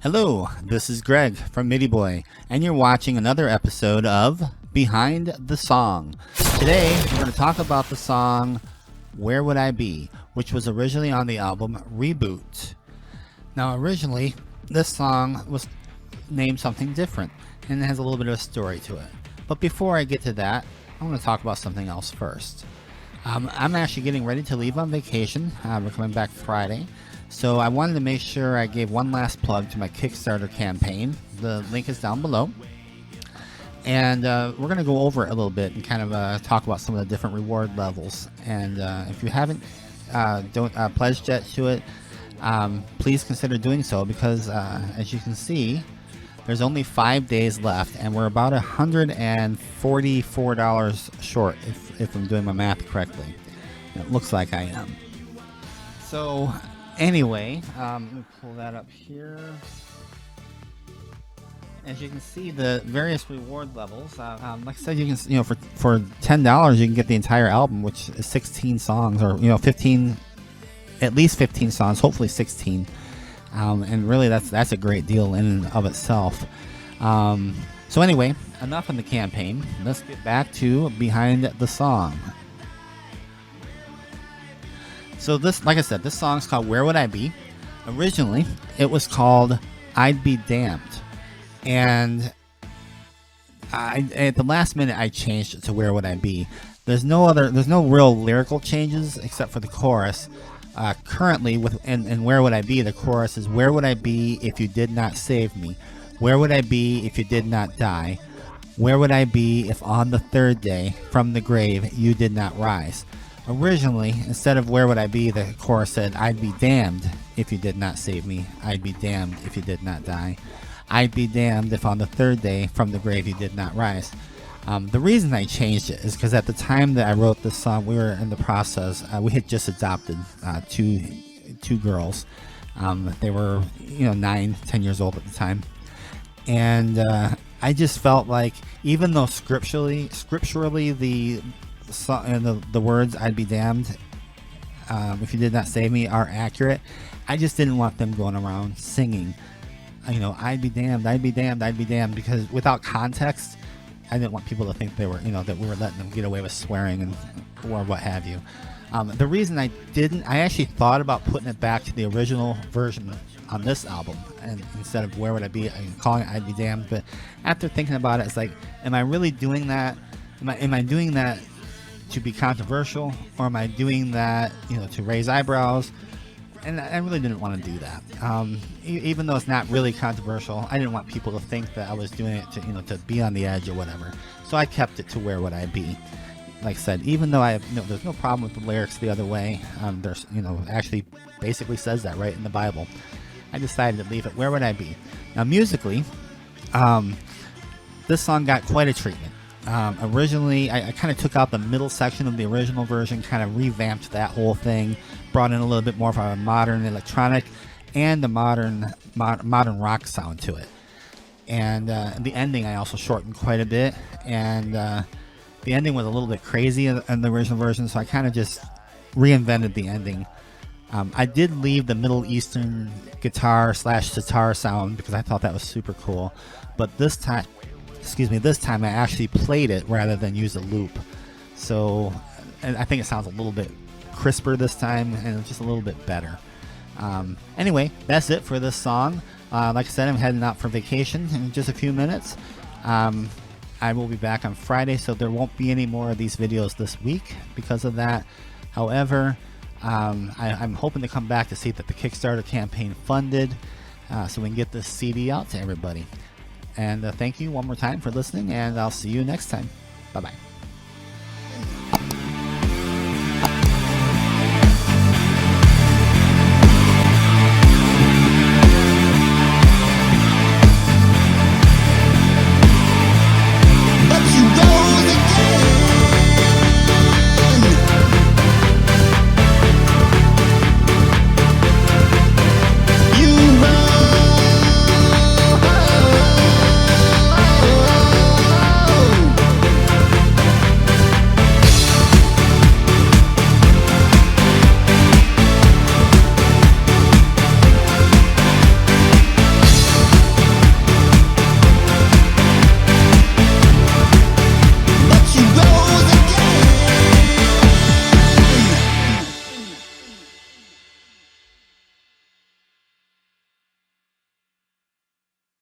Hello, this is Gregg from Midiboy, and you're watching another episode of Behind the Song. Today, we're going to talk about the song Where Would I Be, which was originally on the album Reboot. Now, originally, this song was named something different, and it has a little bit of a story to it. But before I get to that, I want to talk about something else first. I'm actually getting ready to leave on vacation. We're coming back Friday. So I wanted to make sure I gave one last plug to my Kickstarter campaign. The link is down below. And we're going to go over it a little bit and kind of talk about some of the different reward levels. And if you haven't pledged yet to it, please consider doing so because as you can see, there's only 5 days left and we're about $144 short if I'm doing my math correctly. It looks like I am. So anyway, let me pull that up here. As you can see, the various reward levels. Like I said, you can for $10 you can get the entire album, which is 16 songs, or 15, at least 15 songs, hopefully 16. And really, that's a great deal in and of itself. So anyway, enough on the campaign. Let's get back to Behind the Song. So this, like I said, this song's called Where Would I Be? Originally, it was called I'd Be Damned. And at the last minute, I changed it to Where Would I Be? There's no real lyrical changes except for the chorus. Currently, and Where Would I Be? The chorus is, where would I be if you did not save me? Where would I be if you did not die? Where would I be if on the third day from the grave you did not rise? Originally, instead of where would I be, the chorus said, I'd be damned if you did not save me. I'd be damned if you did not die. I'd be damned if on the third day from the grave you did not rise. The reason I changed it is because at the time that I wrote this song, we were in the process. We had just adopted two girls. They were 9-10 years old at the time, and I just felt like even though scripturally the words "I'd be damned if you did not save me" are accurate, I just didn't want them going around singing, "I'd be damned, I'd be damned, I'd be damned," because without context, I didn't want people to think they were, that we were letting them get away with swearing or what have you. The reason I actually thought about putting it back to the original version on this album, and instead of Where Would I Be, I'm calling it I'd Be Damned. But after thinking about it, it's like, am I really doing that? Am I doing that to be controversial, or am I doing that, to raise eyebrows? And I really didn't want to do that. Even though it's not really controversial, I didn't want people to think that I was doing it to be on the edge or whatever. So I kept it to Where Would I Be? Like I said, even though there's no problem with the lyrics the other way. There's, actually basically says that right in the Bible. I decided to leave it Where Would I Be? Now musically, this song got quite a treatment. Originally, I kind of took out the middle section of the original version, kind of revamped that whole thing, brought in a little bit more of a modern electronic and the modern rock sound to it. And the ending I also shortened quite a bit, and the ending was a little bit crazy in the original version, so I kind of just reinvented the ending. I did leave the Middle Eastern guitar/sitar sound because I thought that was super cool, but this time I actually played it rather than use a loop. So and I think it sounds a little bit crisper this time, and it's just a little bit better. Anyway, that's it for this song. Like I said, I'm heading out for vacation in just a few minutes. I will be back on Friday, so there won't be any more of these videos this week because of that. However, I'm hoping to come back to see that the Kickstarter campaign funded, so we can get this CD out to everybody. And thank you one more time for listening, and I'll see you next time. Bye-bye.